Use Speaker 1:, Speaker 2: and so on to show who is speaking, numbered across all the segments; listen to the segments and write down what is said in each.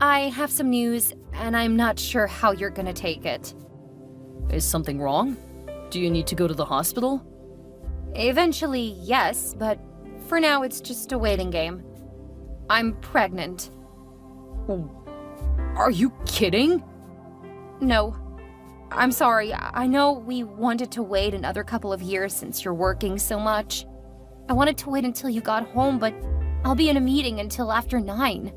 Speaker 1: I have some news, and I'm not sure how you're gonna take it.
Speaker 2: Is something wrong? Do you need to go to the hospital?
Speaker 1: Eventually, yes, but for now it's just a waiting game. I'm pregnant.
Speaker 2: Are you kidding?
Speaker 1: No. I'm sorry, I know we wanted to wait another couple of years since you're working so much. I wanted to wait until you got home, but I'll be in a meeting until after 9.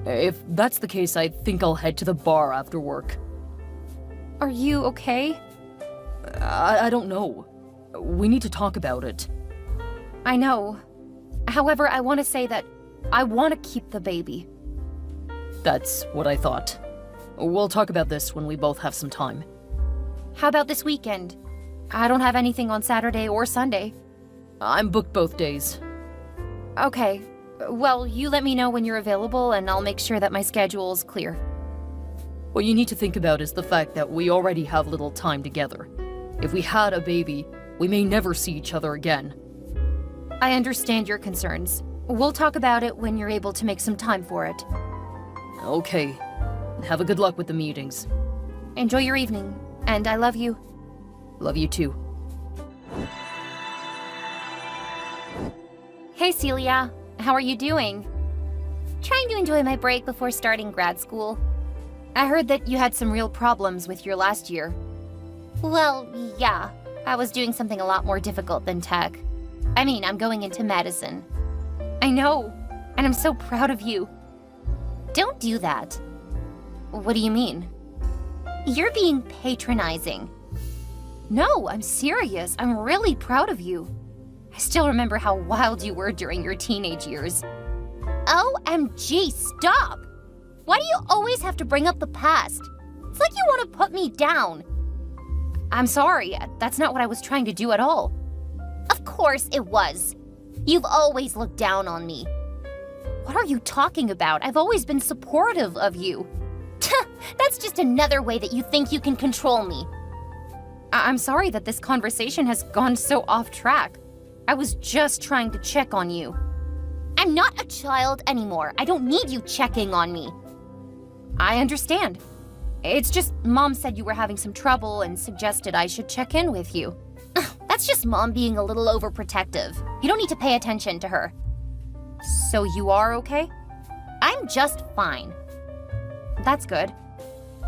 Speaker 2: If that's the case, I think I'll head to the bar after work.
Speaker 1: Are you okay?
Speaker 2: I don't know. We need to talk about it.
Speaker 1: I know. However, I want to say that I want to keep the baby.
Speaker 2: That's what I thought. We'll talk about this when we both have some time.
Speaker 1: How about this weekend? I don't have anything on Saturday or Sunday.
Speaker 2: I'm booked both days.
Speaker 1: Okay. Well, you let me know when you're available and I'll make sure that my schedule is clear.
Speaker 2: What you need to think about is the fact that we already have little time together. If we had a baby, we may never see each other again.
Speaker 1: I understand your concerns. We'll talk about it when you're able to make some time for it.
Speaker 2: Okay. Have a good luck with the meetings.
Speaker 1: Enjoy your evening, and I love you.
Speaker 2: Love you too.
Speaker 1: Hey Celia, how are you doing? Trying to enjoy my break before starting grad school. I heard that you had some real problems with your last year. Well, yeah. I was doing something a lot more difficult than tech. I mean, I'm going into medicine. I know, and I'm so proud of you. Don't do that. What do you mean? You're being patronizing. No, I'm serious. I'm really proud of you. I still remember how wild you were during your teenage years. OMG, stop! Why do you always have to bring up the past? It's like you want to put me down. I'm sorry, that's not what I was trying to do at all. Of course it was. You've always looked down on me. What are you talking about? I've always been supportive of you. That's just another way that you think you can control me. I'm sorry that this conversation has gone so off track. I was just trying to check on you. I'm not a child anymore. I don't need you checking on me. I understand. It's just Mom said you were having some trouble and suggested I should check in with you. That's just Mom being a little overprotective. You don't need to pay attention to her. So you are okay? I'm just fine. That's good.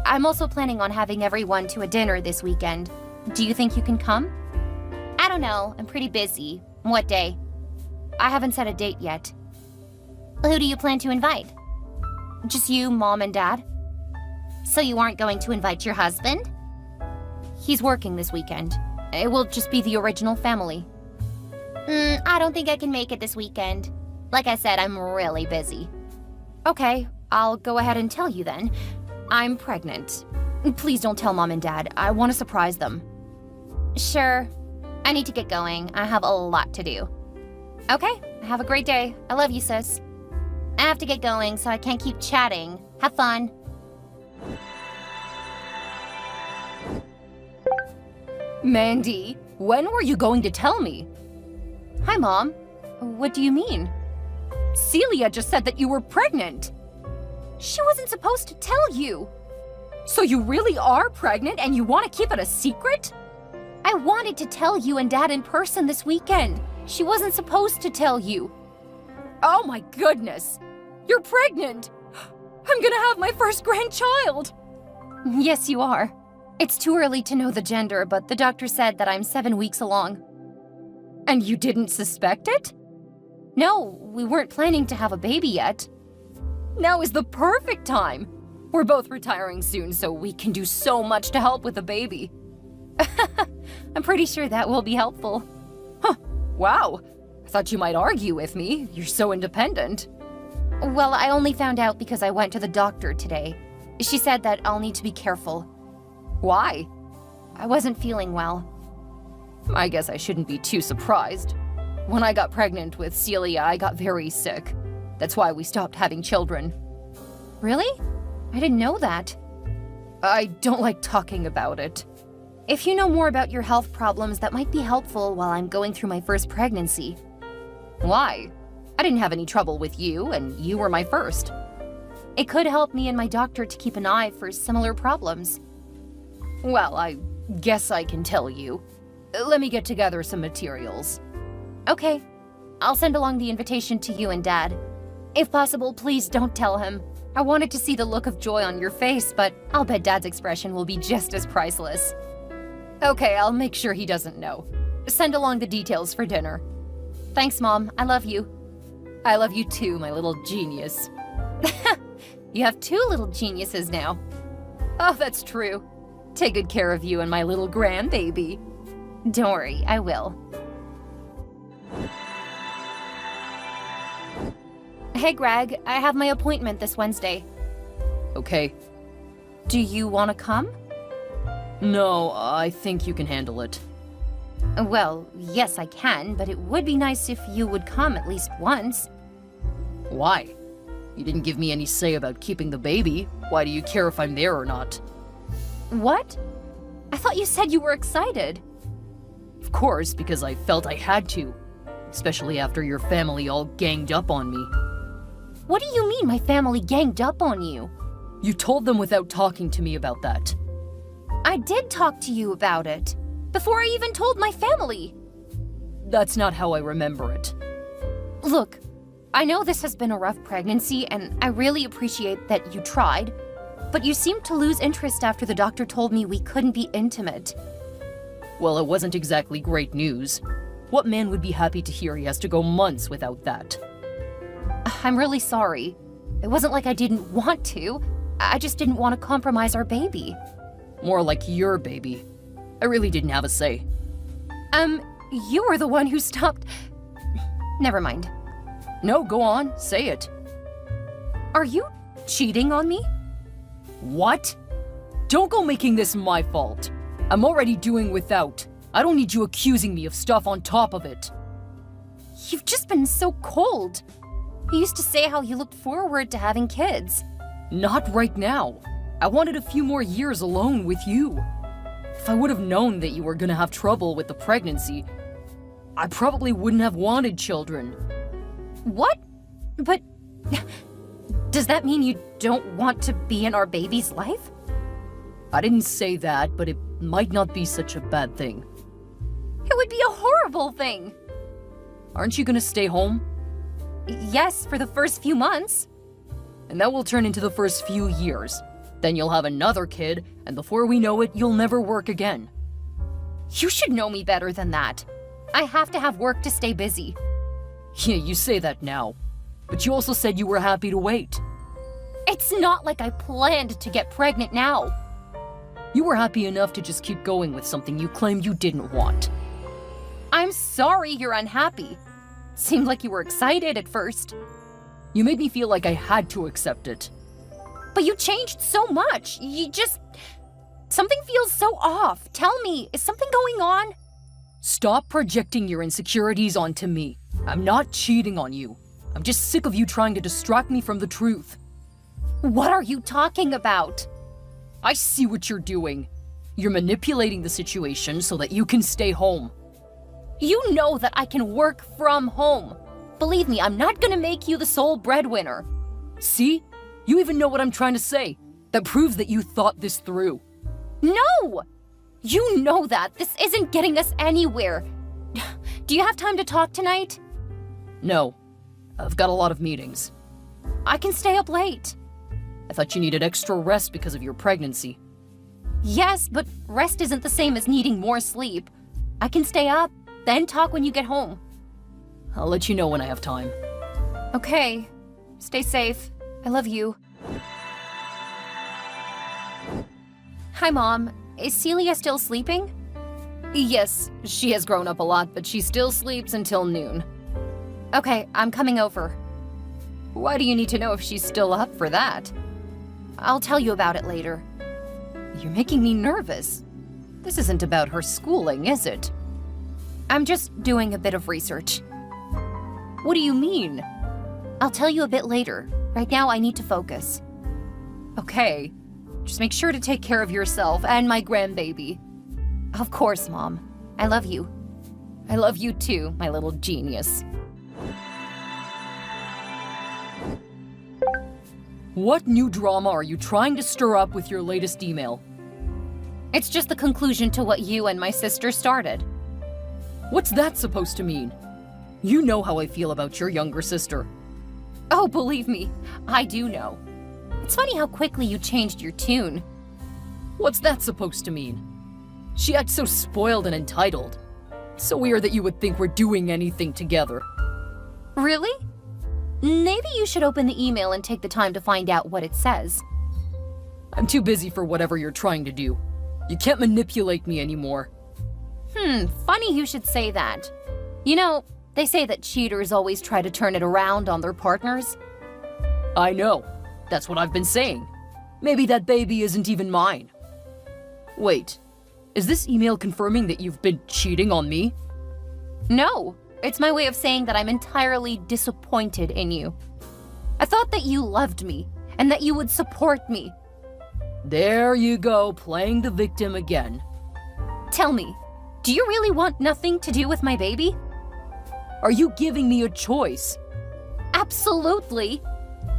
Speaker 1: I'm also planning on having everyone to a dinner this weekend. Do you think you can come? I don't know. I'm pretty busy. What day? I haven't set a date yet. Who do you plan to invite? Just you, Mom, and Dad? So you aren't going to invite your husband? He's working this weekend. It will just be the original family. I don't think I can make it this weekend. Like I said, I'm really busy. Okay, I'll go ahead and tell you then. I'm pregnant. Please don't tell Mom and Dad. I want to surprise them. Sure. I need to get going. I have a lot to do. Okay, have a great day. I love you, sis. I have to get going, so I can't keep chatting. Have fun.
Speaker 2: Mandy, when were you going to tell me?
Speaker 1: Hi, Mom. What do you mean?
Speaker 2: Celia just said that you were pregnant.
Speaker 1: She wasn't supposed to tell you.
Speaker 2: So you really are pregnant and you want to keep it a secret?
Speaker 1: I wanted to tell you and Dad in person this weekend. She wasn't supposed to tell you.
Speaker 2: Oh my goodness! You're pregnant! I'm gonna have my first grandchild!
Speaker 1: Yes, you are. It's too early to know the gender, but the doctor said that I'm 7 weeks along.
Speaker 2: And you didn't suspect it?
Speaker 1: No, we weren't planning to have a baby yet.
Speaker 2: Now is the perfect time. We're both retiring soon, so we can do so much to help with the baby.
Speaker 1: I'm pretty sure that will be helpful.
Speaker 2: Huh, wow. I thought you might argue with me. You're so independent.
Speaker 1: Well, I only found out because I went to the doctor today. She said that I'll need to be careful.
Speaker 2: Why?
Speaker 1: I wasn't feeling well.
Speaker 2: I guess I shouldn't be too surprised. When I got pregnant with Celia, I got very sick. That's why we stopped having children.
Speaker 1: Really? I didn't know that.
Speaker 2: I don't like talking about it.
Speaker 1: If you know more about your health problems, that might be helpful while I'm going through my first pregnancy.
Speaker 2: Why? I didn't have any trouble with you, and you were my first.
Speaker 1: It could help me and my doctor to keep an eye for similar problems.
Speaker 2: Well, I guess I can tell you. Let me get together some materials.
Speaker 1: Okay, I'll send along the invitation to you and Dad. If possible, please don't tell him. I wanted to see the look of joy on your face, but I'll bet Dad's expression will be just as priceless.
Speaker 2: Okay, I'll make sure he doesn't know. Send along the details for dinner.
Speaker 1: Thanks, Mom. I love you.
Speaker 2: I love you too, my little genius.
Speaker 1: You have two little geniuses now.
Speaker 2: Oh, that's true. Take good care of you and my little grandbaby.
Speaker 1: Don't worry, I will. Hey, Greg, I have my appointment this Wednesday.
Speaker 2: Okay.
Speaker 1: Do you want to come?
Speaker 2: No, I think you can handle it.
Speaker 1: Well, yes, I can, but it would be nice if you would come at least once.
Speaker 2: Why? You didn't give me any say about keeping the baby. Why do you care if I'm there or not?
Speaker 1: What? I thought you said you were excited.
Speaker 2: Of course, because I felt I had to. Especially after your family all ganged up on me.
Speaker 1: What do you mean my family ganged up on you?
Speaker 2: You told them without talking to me about that.
Speaker 1: I did talk to you about it. Before I even told my family.
Speaker 2: That's not how I remember it.
Speaker 1: Look, I know this has been a rough pregnancy, and I really appreciate that you tried, but you seemed to lose interest after the doctor told me we couldn't be intimate.
Speaker 2: Well, it wasn't exactly great news. What man would be happy to hear he has to go months without that?
Speaker 1: I'm really sorry. It wasn't like I didn't want to. I just didn't want to compromise our baby.
Speaker 2: More like your baby. I really didn't have a say.
Speaker 1: You were the one who stopped... Never mind.
Speaker 2: No, go on, say it.
Speaker 1: Are you cheating on me?
Speaker 2: What? Don't go making this my fault. I'm already doing without. I don't need you accusing me of stuff on top of it.
Speaker 1: You've just been so cold. You used to say how you looked forward to having kids.
Speaker 2: Not right now. I wanted a few more years alone with you. If I would have known that you were gonna have trouble with the pregnancy, I probably wouldn't have wanted children.
Speaker 1: What? But... does that mean you don't want to be in our baby's life?
Speaker 2: I didn't say that, but it might not be such a bad thing.
Speaker 1: It would be a horrible thing.
Speaker 2: Aren't you gonna stay home?
Speaker 1: Yes, for the first few months.
Speaker 2: And that will turn into the first few years. Then you'll have another kid, and before we know it, you'll never work again.
Speaker 1: You should know me better than that. I have to have work to stay busy.
Speaker 2: Yeah, you say that now. But you also said you were happy to wait.
Speaker 1: It's not like I planned to get pregnant now.
Speaker 2: You were happy enough to just keep going with something you claimed you didn't want.
Speaker 1: I'm sorry you're unhappy. Seemed like you were excited at first.
Speaker 2: You made me feel like I had to accept it.
Speaker 1: But you changed so much. Something feels so off. Tell me, is something going on?
Speaker 2: Stop projecting your insecurities onto me. I'm not cheating on you. I'm just sick of you trying to distract me from the truth.
Speaker 1: What are you talking about?
Speaker 2: I see what you're doing. You're manipulating the situation so that you can stay home.
Speaker 1: You know that I can work from home. Believe me, I'm not gonna make you the sole breadwinner.
Speaker 2: See? You even know what I'm trying to say. That proves that you thought this through.
Speaker 1: No! You know that. This isn't getting us anywhere. Do you have time to talk tonight?
Speaker 2: No. I've got a lot of meetings.
Speaker 1: I can stay up late.
Speaker 2: I thought you needed extra rest because of your pregnancy.
Speaker 1: Yes, but rest isn't the same as needing more sleep. I can stay up, then talk when you get home.
Speaker 2: I'll let you know when I have time.
Speaker 1: Okay. Stay safe. I love you. Hi, Mom. Is Celia still sleeping?
Speaker 2: Yes, she has grown up a lot, but she still sleeps until noon.
Speaker 1: Okay, I'm coming over.
Speaker 2: Why do you need to know if she's still up for that?
Speaker 1: I'll tell you about it later.
Speaker 2: You're making me nervous. This isn't about her schooling, is it?
Speaker 1: I'm just doing a bit of research.
Speaker 2: What do you mean?
Speaker 1: I'll tell you a bit later. Right now, I need to focus.
Speaker 2: Okay. Just make sure to take care of yourself and my grandbaby.
Speaker 1: Of course, Mom. I love you.
Speaker 2: I love you too, my little genius. What new drama are you trying to stir up with your latest email?
Speaker 1: It's just the conclusion to what you and my sister started.
Speaker 2: What's that supposed to mean? You know how I feel about your younger sister.
Speaker 1: Oh, believe me, I do know. It's funny how quickly you changed your tune.
Speaker 2: What's that supposed to mean? She acts so spoiled and entitled. So weird that you would think we're doing anything together.
Speaker 1: Really? Maybe you should open the email and take the time to find out what it says.
Speaker 2: I'm too busy for whatever you're trying to do. You can't manipulate me anymore.
Speaker 1: Funny you should say that. You know, they say that cheaters always try to turn it around on their partners.
Speaker 2: I know. That's what I've been saying. Maybe that baby isn't even mine. Wait, is this email confirming that you've been cheating on me?
Speaker 1: No, it's my way of saying that I'm entirely disappointed in you. I thought that you loved me and that you would support me.
Speaker 2: There you go, playing the victim again.
Speaker 1: Tell me, do you really want nothing to do with my baby?
Speaker 2: Are you giving me a choice?
Speaker 1: Absolutely.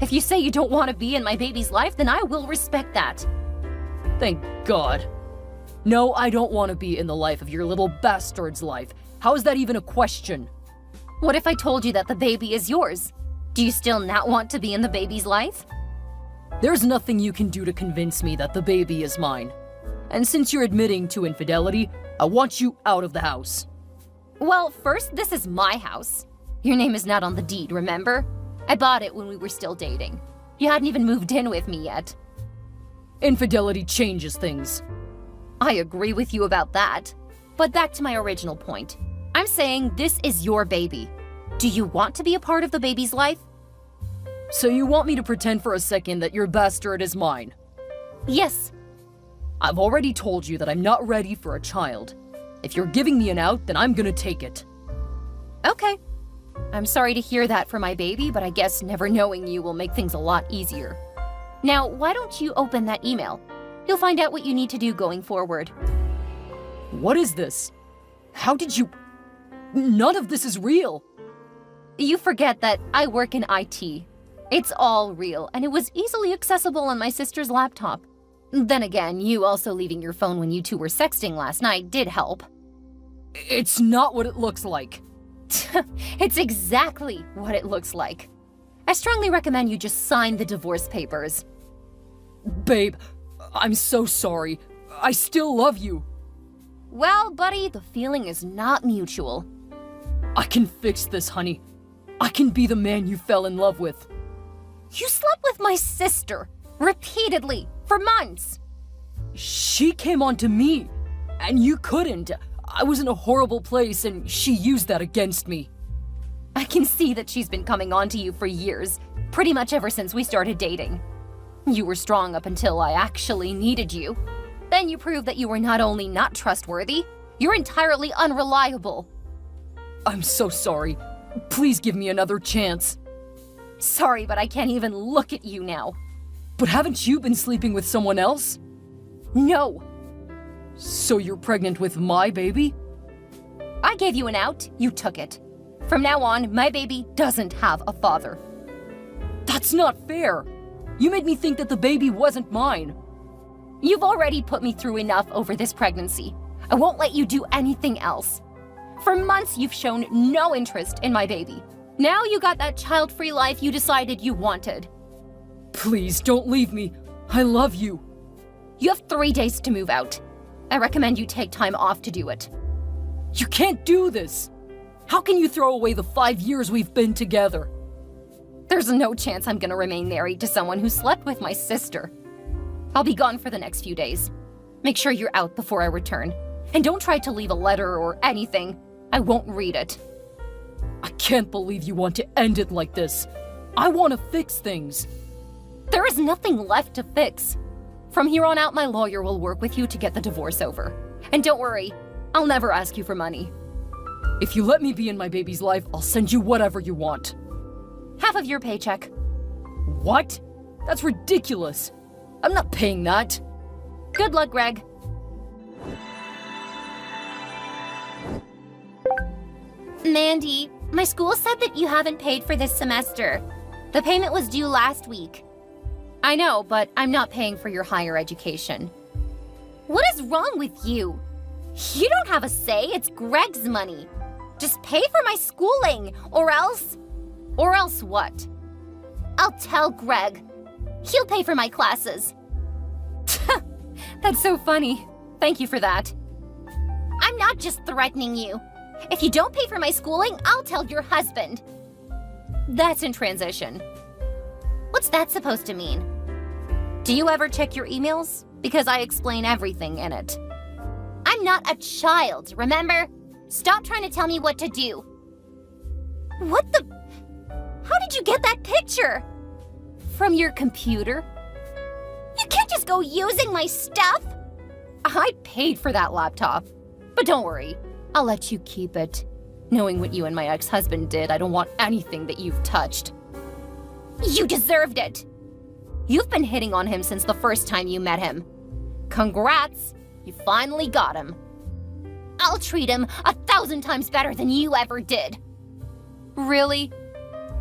Speaker 1: If you say you don't want to be in my baby's life, then I will respect that.
Speaker 2: Thank God. No, I don't want to be in the life of your little bastard's life. How is that even a question?
Speaker 1: What if I told you that the baby is yours? Do you still not want to be in the baby's life?
Speaker 2: There's nothing you can do to convince me that the baby is mine. And since you're admitting to infidelity, I want you out of the house.
Speaker 1: Well, first, this is my house. Your name is not on the deed, remember? I bought it when we were still dating. You hadn't even moved in with me yet.
Speaker 2: Infidelity changes things.
Speaker 1: I agree with you about that. But back to my original point. I'm saying this is your baby. Do you want to be a part of the baby's life?
Speaker 2: So you want me to pretend for a second that your bastard is mine?
Speaker 1: Yes.
Speaker 2: I've already told you that I'm not ready for a child. If you're giving me an out, then I'm gonna take it.
Speaker 1: Okay. I'm sorry to hear that for my baby, but I guess never knowing you will make things a lot easier. Now, why don't you open that email? You'll find out what you need to do going forward.
Speaker 2: What is this? How did you... None of this is real.
Speaker 1: You forget that I work in IT. It's all real, and it was easily accessible on my sister's laptop. Then again, you also leaving your phone when you two were sexting last night did help.
Speaker 2: It's not what it looks like.
Speaker 1: It's exactly what it looks like. I strongly recommend you just sign the divorce papers.
Speaker 2: Babe, I'm so sorry. I still love you.
Speaker 1: Well, buddy, the feeling is not mutual.
Speaker 2: I can fix this, honey. I can be the man you fell in love with.
Speaker 1: You slept with my sister, repeatedly, for months.
Speaker 2: She came on to me, and you couldn't. I was in a horrible place, and she used that against me.
Speaker 1: I can see that she's been coming on to you for years, pretty much ever since we started dating. You were strong up until I actually needed you. Then you proved that you were not only not trustworthy, you're entirely unreliable.
Speaker 2: I'm so sorry. Please give me another chance.
Speaker 1: Sorry, but I can't even look at you now.
Speaker 2: But haven't you been sleeping with someone else?
Speaker 1: No.
Speaker 2: So you're pregnant with my baby?
Speaker 1: I gave you an out, you took it. From now on, my baby doesn't have a father.
Speaker 2: That's not fair. You made me think that the baby wasn't mine.
Speaker 1: You've already put me through enough over this pregnancy. I won't let you do anything else. For months, you've shown no interest in my baby. Now you got that child-free life you decided you wanted.
Speaker 2: Please, don't leave me. I love you.
Speaker 1: You have 3 days to move out. I recommend you take time off to do it.
Speaker 2: You can't do this. How can you throw away the 5 years we've been together?
Speaker 1: There's no chance I'm gonna remain married to someone who slept with my sister. I'll be gone for the next few days. Make sure you're out before I return. And don't try to leave a letter or anything. I won't read it.
Speaker 2: I can't believe you want to end it like this. I want to fix things.
Speaker 1: There is nothing left to fix. From here on out, my lawyer will work with you to get the divorce over. And don't worry, I'll never ask you for money.
Speaker 2: If you let me be in my baby's life, I'll send you whatever you want.
Speaker 1: Half of your paycheck.
Speaker 2: What? That's ridiculous. I'm not paying that.
Speaker 1: Good luck, Greg. Mandy, my school said that you haven't paid for this semester. The payment was due last week. I know, but I'm not paying for your higher education. What is wrong with you? You don't have a say, it's Greg's money. Just pay for my schooling, or else... Or else what? I'll tell Greg. He'll pay for my classes. That's so funny. Thank you for that. I'm not just threatening you. If you don't pay for my schooling, I'll tell your husband. That's in transition. What's that supposed to mean? Do you ever check your emails? Because I explain everything in it. I'm not a child, remember? Stop trying to tell me what to do. What the... How did you get that picture? From your computer? You can't just go using my stuff! I paid for that laptop. But don't worry, I'll let you keep it. Knowing what you and my ex-husband did, I don't want anything that you've touched. You deserved it! You've been hitting on him since the first time you met him. Congrats! You finally got him. I'll treat him 1,000 times better than you ever did. Really?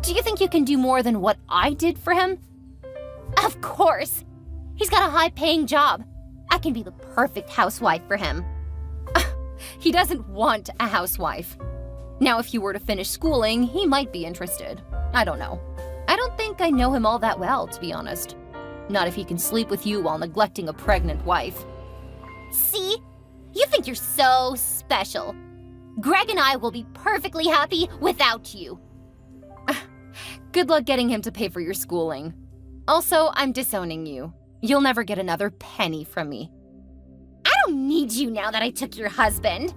Speaker 1: Do you think you can do more than what I did for him? Of course! He's got a high-paying job. I can be the perfect housewife for him. He doesn't want a housewife. Now, if you were to finish schooling, he might be interested. I don't know. I don't think I know him all that well, to be honest. Not if he can sleep with you while neglecting a pregnant wife. See? You think you're so special. Greg and I will be perfectly happy without you. Good luck getting him to pay for your schooling. Also, I'm disowning you. You'll never get another penny from me. I don't need you now that I took your husband.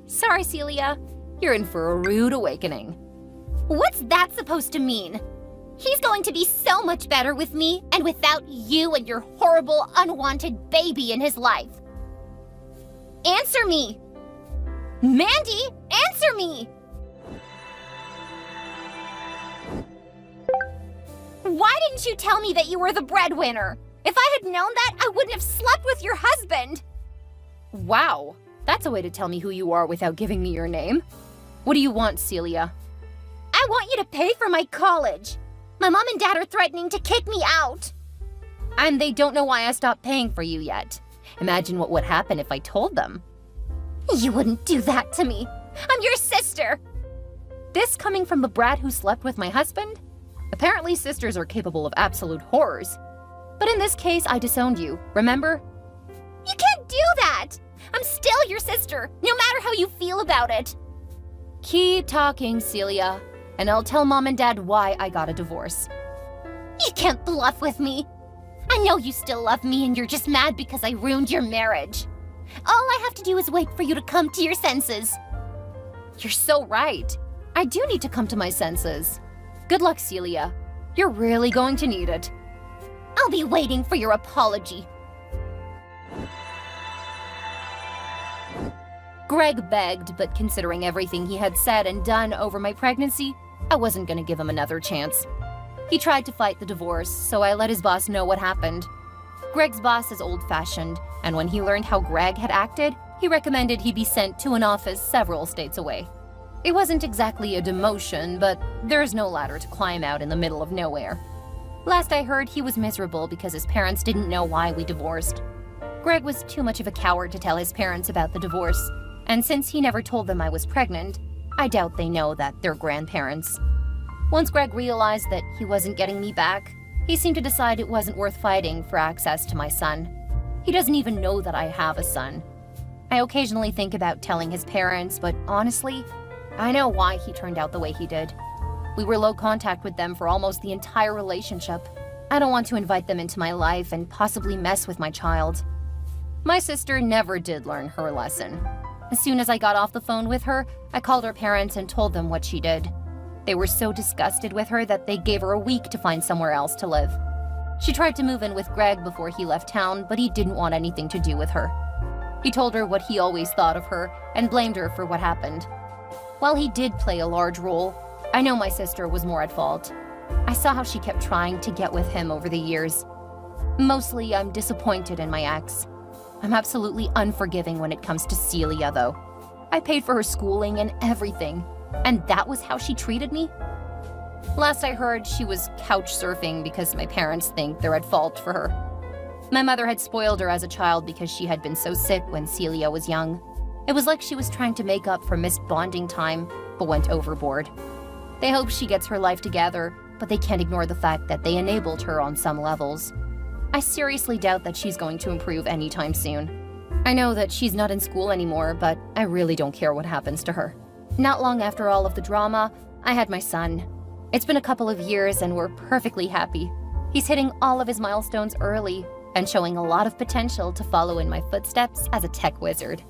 Speaker 1: Sorry, Celia. You're in for a rude awakening. What's that supposed to mean? He's going to be so much better with me and without you and your horrible, unwanted baby in his life. Answer me! Mandy, answer me! Why didn't you tell me that you were the breadwinner? If I had known that, I wouldn't have slept with your husband. Wow, that's a way to tell me who you are without giving me your name. What do you want, Celia? I want you to pay for my college. My mom and dad are threatening to kick me out. And they don't know why I stopped paying for you yet. Imagine what would happen if I told them. You wouldn't do that to me. I'm your sister. This coming from the brat who slept with my husband? Apparently sisters are capable of absolute horrors. But in this case, I disowned you, remember? You can't do that! I'm still your sister, no matter how you feel about it. Keep talking, Celia, and I'll tell Mom and Dad why I got a divorce. You can't bluff with me. I know you still love me and you're just mad because I ruined your marriage. All I have to do is wait for you to come to your senses. You're so right. I do need to come to my senses. Good luck, Celia. You're really going to need it. I'll be waiting for your apology. Greg begged, but considering everything he had said and done over my pregnancy, I wasn't going to give him another chance. He tried to fight the divorce, so I let his boss know what happened. Greg's boss is old-fashioned, and when he learned how Greg had acted, he recommended he be sent to an office several states away. It wasn't exactly a demotion, but there's no ladder to climb out in the middle of nowhere. Last I heard, he was miserable because his parents didn't know why we divorced. Greg was too much of a coward to tell his parents about the divorce, and since he never told them I was pregnant, I doubt they know that they're grandparents. Once Greg realized that he wasn't getting me back, he seemed to decide it wasn't worth fighting for access to my son. He doesn't even know that I have a son. I occasionally think about telling his parents, but honestly, I know why he turned out the way he did. We were low contact with them for almost the entire relationship. I don't want to invite them into my life and possibly mess with my child. My sister never did learn her lesson. As soon as I got off the phone with her, I called her parents and told them what she did. They were so disgusted with her that they gave her a week to find somewhere else to live. She tried to move in with Greg before he left town, but he didn't want anything to do with her. He told her what he always thought of her and blamed her for what happened. While he did play a large role, I know my sister was more at fault. I saw how she kept trying to get with him over the years. Mostly, I'm disappointed in my ex. I'm absolutely unforgiving when it comes to Celia, though. I paid for her schooling and everything, and that was how she treated me? Last I heard, she was couch surfing because my parents think they're at fault for her. My mother had spoiled her as a child because she had been so sick when Celia was young. It was like she was trying to make up for missed bonding time, but went overboard. They hope she gets her life together, but they can't ignore the fact that they enabled her on some levels. I seriously doubt that she's going to improve anytime soon. I know that she's not in school anymore, but I really don't care what happens to her. Not long after all of the drama, I had my son. It's been a couple of years and we're perfectly happy. He's hitting all of his milestones early and showing a lot of potential to follow in my footsteps as a tech wizard.